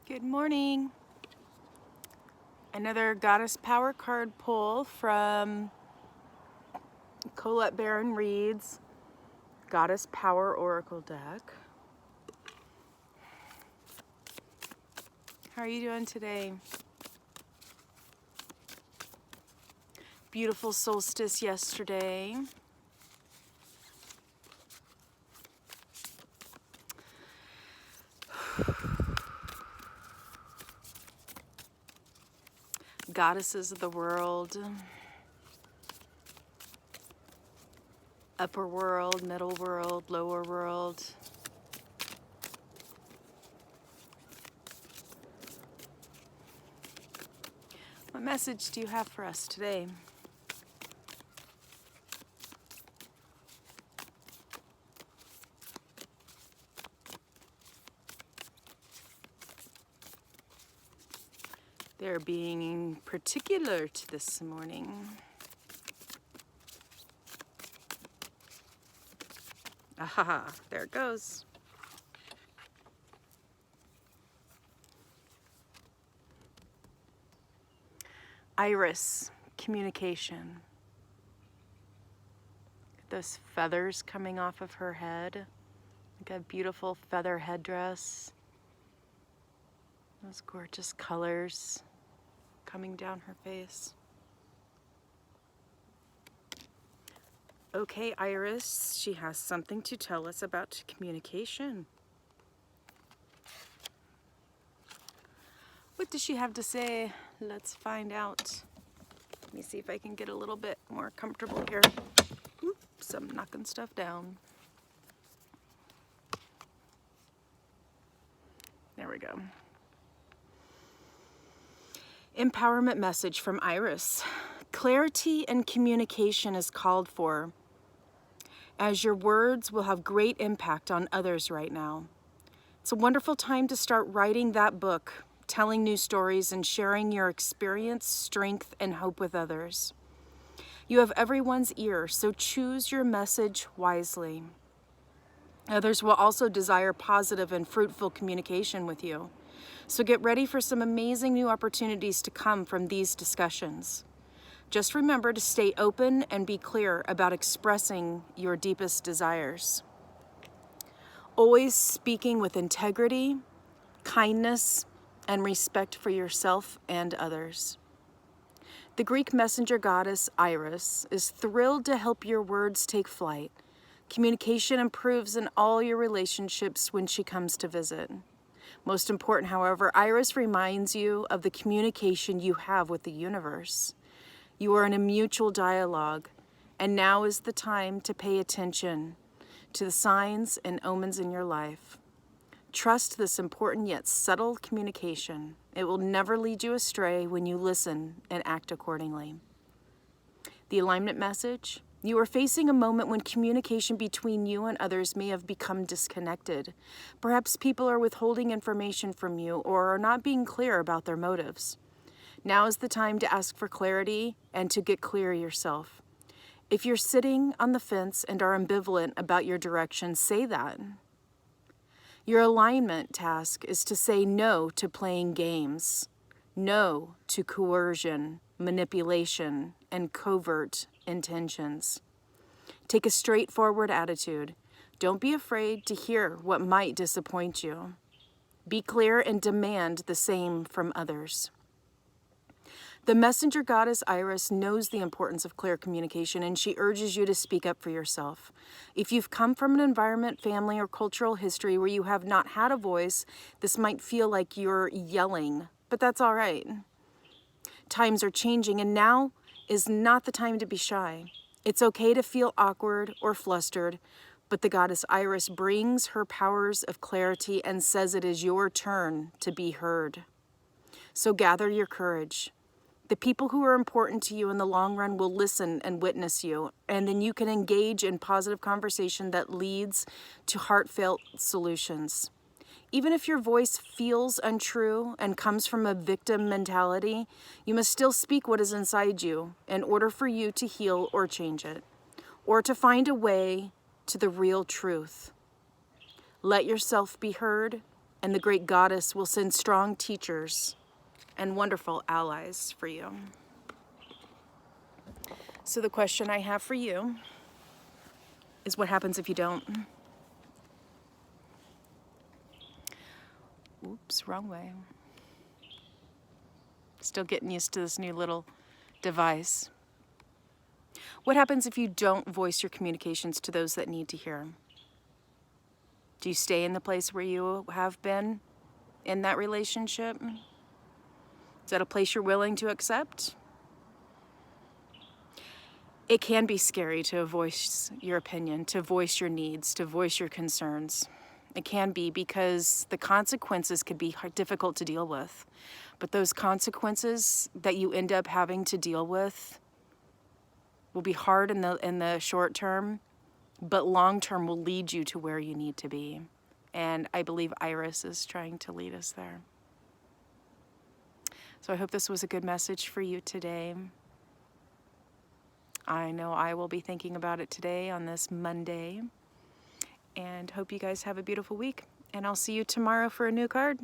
Good morning. Another Goddess Power card pull from Colette Baron Reed's Goddess Power Oracle deck. How are you doing today? Beautiful solstice yesterday. Goddesses of the world. Upper world, middle world, lower world. What message do you have for us today? They're being particular to this morning. Aha, there it goes. Iris, communication. Those feathers coming off of her head, like a beautiful feather headdress. Those gorgeous colors coming down her face. Okay, Iris, she has something to tell us about communication. What does she have to say? Let's find out. Let me see if I can get a little bit more comfortable here. Oops, I'm knocking stuff down. There we go. Empowerment message from Iris. Clarity and communication is called for, as your words will have great impact on others right now. It's a wonderful time to start writing that book, telling new stories and sharing your experience, strength, and hope with others. You have everyone's ear, so choose your message wisely. Others will also desire positive and fruitful communication with you. So get ready for some amazing new opportunities to come from these discussions. Just remember to stay open and be clear about expressing your deepest desires. Always speaking with integrity, kindness, and respect for yourself and others. The Greek messenger goddess Iris is thrilled to help your words take flight. Communication improves in all your relationships when she comes to visit. Most important, however, Iris reminds you of the communication you have with the universe. You are in a mutual dialogue, and now is the time to pay attention to the signs and omens in your life. Trust this important yet subtle communication. It will never lead you astray when you listen and act accordingly. The alignment message. You are facing a moment when communication between you and others may have become disconnected. Perhaps people are withholding information from you or are not being clear about their motives. Now is the time to ask for clarity and to get clear yourself. If you're sitting on the fence and are ambivalent about your direction, say that. Your alignment task is to say no to playing games, no to coercion, manipulation, and covert intentions. Take a straightforward attitude. Don't be afraid to hear what might disappoint you. Be clear and demand the same from others. The messenger goddess Iris knows the importance of clear communication, and she urges you to speak up for yourself. If you've come from an environment, family, or cultural history where you have not had a voice, this might feel like you're yelling, but that's all right. Times are changing, and now is not the time to be shy. It's okay to feel awkward or flustered, but the goddess Iris brings her powers of clarity and says it is your turn to be heard. So gather your courage. The people who are important to you in the long run will listen and witness you, and then you can engage in positive conversation that leads to heartfelt solutions. Even if your voice feels untrue and comes from a victim mentality, you must still speak what is inside you in order for you to heal or change it, or to find a way to the real truth. Let yourself be heard, And the great goddess will send strong teachers and wonderful allies for you. So the question I have for you is, what happens if you don't? Oops, wrong way. Still getting used to this new little device. What happens if you don't voice your communications to those that need to hear? Do you stay in the place where you have been in that relationship? Is that a place you're willing to accept? It can be scary to voice your opinion, to voice your needs, to voice your concerns. It can be, because the consequences could be difficult to deal with. But those consequences that you end up having to deal with will be hard in the short term, but long term will lead you to where you need to be. And I believe Iris is trying to lead us there. So I hope this was a good message for you today. I know I will be thinking about it today on this Monday. And hope you guys have a beautiful week. And I'll see you tomorrow for a new card.